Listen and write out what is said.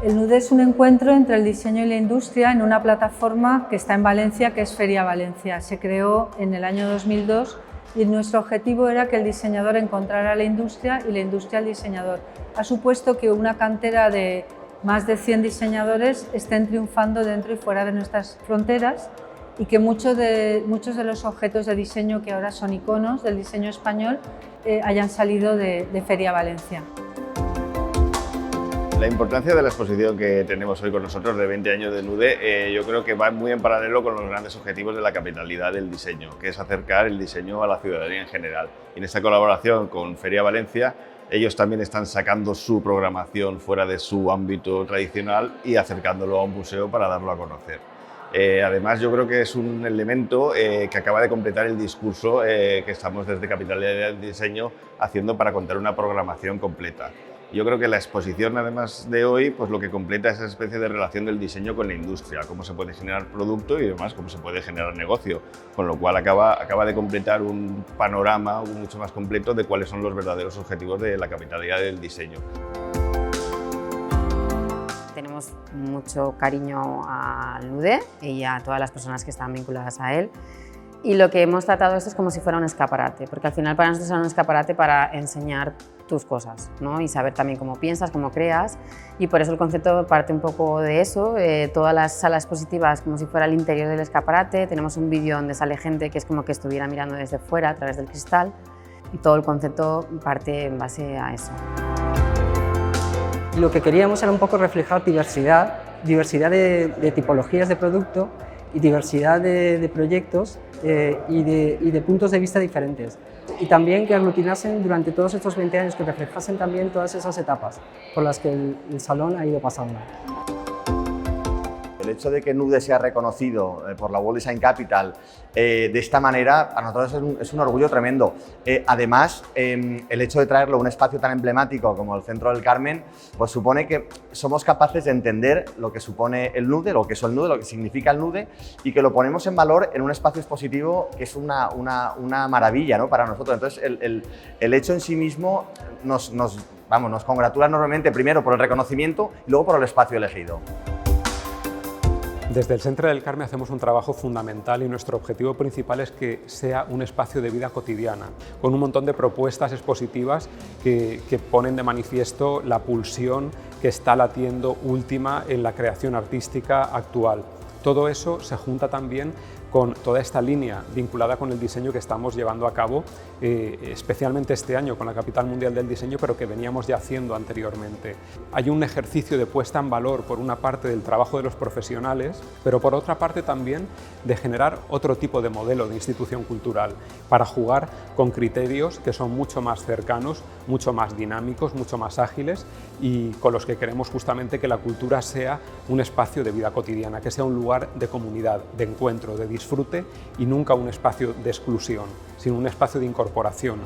El NUDE es un encuentro entre el diseño y la industria en una plataforma que está en Valencia, que es Feria Valencia. Se creó en el año 2002 y nuestro objetivo era que el diseñador encontrara a la industria y la industria al diseñador. Ha supuesto que una cantera de más de 100 diseñadores estén triunfando dentro y fuera de nuestras fronteras y que muchos de los objetos de diseño que ahora son iconos del diseño español hayan salido de Feria Valencia. La importancia de la exposición que tenemos hoy con nosotros de 20 años de NUDE yo creo que va muy en paralelo con los grandes objetivos de la capitalidad del diseño, que es acercar el diseño a la ciudadanía en general. Y en esta colaboración con Feria Valencia, ellos también están sacando su programación fuera de su ámbito tradicional y acercándolo a un museo para darlo a conocer. Además, yo creo que es un elemento que acaba de completar el discurso que estamos desde Capitalidad del Diseño haciendo para contar una programación completa. Yo creo que la exposición, además de hoy, pues lo que completa es esa especie de relación del diseño con la industria, cómo se puede generar producto y además cómo se puede generar negocio, con lo cual acaba de completar un panorama mucho más completo de cuáles son los verdaderos objetivos de la capitalidad del diseño. Tenemos mucho cariño al NUDE y a todas las personas que están vinculadas a él. Y lo que hemos tratado esto es como si fuera un escaparate, porque al final para nosotros es un escaparate para enseñar tus cosas, ¿no? Y saber también cómo piensas, cómo creas, y por eso el concepto parte un poco de eso. Todas las salas expositivas como si fuera el interior del escaparate, tenemos un vídeo donde sale gente que es como que estuviera mirando desde fuera a través del cristal, y todo el concepto parte en base a eso. Lo que queríamos era un poco reflejar diversidad de tipologías de producto y diversidad de proyectos y de puntos de vista diferentes. Y también que aglutinasen durante todos estos 20 años, que reflejasen también todas esas etapas por las que el salón ha ido pasando. El hecho de que NUDE sea reconocido por la World Design Capital de esta manera, a nosotros es un orgullo tremendo. Además, el hecho de traerlo a un espacio tan emblemático como el Centro del Carmen, pues supone que somos capaces de entender lo que supone el NUDE, lo que es el NUDE, lo que significa el NUDE, y que lo ponemos en valor en un espacio expositivo que es una maravilla, ¿no?, para nosotros. Entonces, el hecho en sí mismo nos congratula enormemente, primero por el reconocimiento y luego por el espacio elegido. Desde el Centro del Carmen hacemos un trabajo fundamental y nuestro objetivo principal es que sea un espacio de vida cotidiana, con un montón de propuestas expositivas que ponen de manifiesto la pulsión que está latiendo última en la creación artística actual. Todo eso se junta también con toda esta línea vinculada con el diseño que estamos llevando a cabo, especialmente este año con la Capital Mundial del Diseño, pero que veníamos ya haciendo anteriormente. Hay un ejercicio de puesta en valor, por una parte, del trabajo de los profesionales, pero por otra parte también de generar otro tipo de modelo de institución cultural, para jugar con criterios que son mucho más cercanos, mucho más dinámicos, mucho más ágiles y con los que queremos justamente que la cultura sea un espacio de vida cotidiana, que sea un lugar de comunidad, de encuentro, de disfrute y nunca un espacio de exclusión, sino un espacio de incorporación.